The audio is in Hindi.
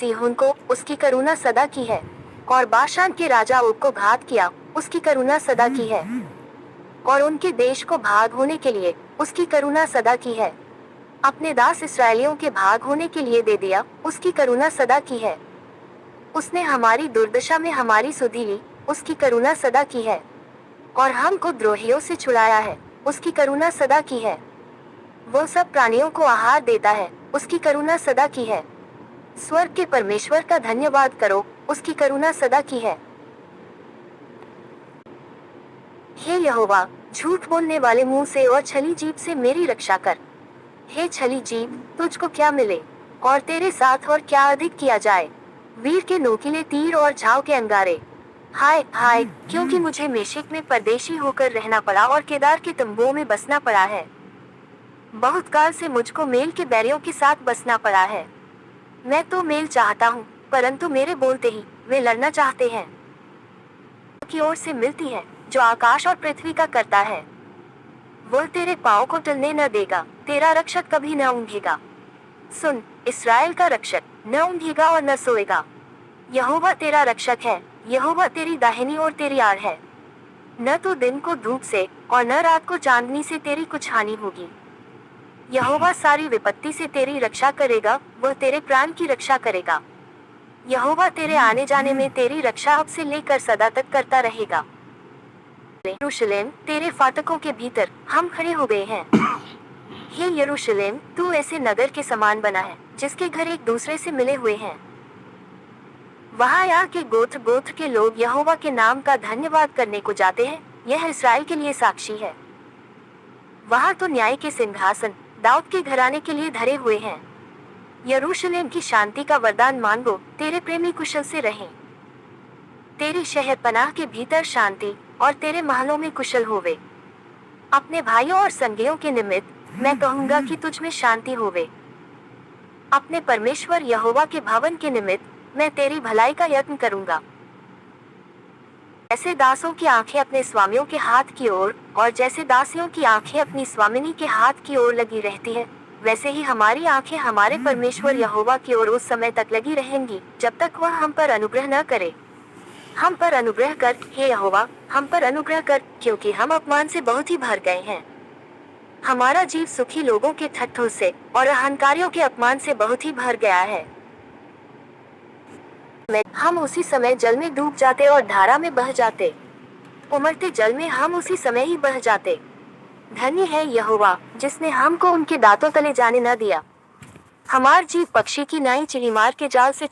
सिहोन को उसकी करुणा सदा की है, और बाशान के राजा ओग को घात किया, उसकी करुणा सदा की है, और उनके देश को भाग होने के लिए उसकी करुणा सदा की है। अपने दास इसराइलियों के भाग होने के लिए दे दिया, उसकी करुणा सदा की है। उसने हमारी दुर्दशा में हमारी सुधि ली, उसकी करुणा सदा की है, और हमको द्रोहियों से छुड़ाया है, उसकी करुणा सदा की है। वो सब प्राणियों को आहार देता है, उसकी करुणा सदा की है। स्वर्ग के परमेश्वर का धन्यवाद करो, उसकी करुणा सदा की है। हे यहोवा, झूठ बोलने वाले मुंह से और छली जीभ से मेरी रक्षा कर। हे छली जीभ, तुझको क्या मिले, और तेरे साथ और क्या अधिक किया जाए। वीर के नोकीले तीर और झाव के अंगारे। हाय हाय, क्योंकि मुझे मेशेक में परदेशी होकर रहना पड़ा और केदार के तंबुओं में बसना पड़ा है। बहुत काल से मुझको मेल के बैरियों के साथ बसना पड़ा है। मैं तो मेल चाहता हूँ, परंतु मेरे बोलते ही वे लड़ना चाहते हैं। की ओर से मिलती है, जो आकाश और पृथ्वी का करता है। वो तेरे पाँव को टलने न देगा, तेरा रक्षक कभी न ऊँघेगा। सुन, इस्राएल का रक्षक न ऊँघेगा और न सोएगा। यहोवा तेरा रक्षक है, यहोवा तेरी दाहिनी और तेरी आड़ है। न तो दिन को धूप से और न रात को चांदनी से तेरी कुछ हानि होगी। यहोवा सारी विपत्ति से तेरी रक्षा करेगा, वह तेरे प्राण की रक्षा करेगा। यहोवा तेरे आने जाने में तेरी रक्षा अब से लेकर सदा तक करता रहेगा। यरूशलेम, तेरे फाटकों के भीतर हम खड़े हो गए हैं। हे यरूशलेम, तू ऐसे नगर के समान बना है, जिसके घर एक दूसरे से मिले हुए हैं। वहाँ यहाँ के गोत्र गोत्र के लोग यहोवा के नाम का धन्यवाद करने को जाते हैं, यह इस्राएल के लिए साक्षी है। वहाँ तो न्याय के सिंहासन दाऊद के घराने के लिए धरे हुए हैं। यरूशलेम की शांति का वरदान मांगो, तेरे प्रेमी कुशल से रहें। तेरी शहर पनाह के भीतर शांति और तेरे महलों में कुशल होवे। अपने भाइयों और संगियों के निमित्त मैं कहूँगा कि तुझ में शांति होवे। अपने परमेश्वर यहोवा के भवन के निमित्त मैं तेरी भलाई का यत्न करूँगा। जैसे दासों की आंखें अपने स्वामियों के हाथ की ओर और जैसे दासियों की आंखें अपनी स्वामिनी के हाथ की ओर लगी रहती है, वैसे ही हमारी आंखें हमारे परमेश्वर यहोवा की ओर उस समय तक लगी रहेंगी, जब तक वह हम पर अनुग्रह न करे। हम पर अनुग्रह कर, हे यहोवा, हम पर अनुग्रह कर, क्योंकि हम अपमान से बहुत ही भर गए हैं। हमारा जीव सुखी लोगों के ठट्ठों से और अहंकारियों के अपमान से बहुत ही भर गया है। हम उसी समय जल में डूब जाते और धारा में बह जाते, उमड़ते जल में हम उसी समय ही बह जाते। धन्य है यहोवा, जिसने हमको उनके दांतों तले जाने न दिया। हमार जीव पक्षी की नाई चिड़ीमार के जाल से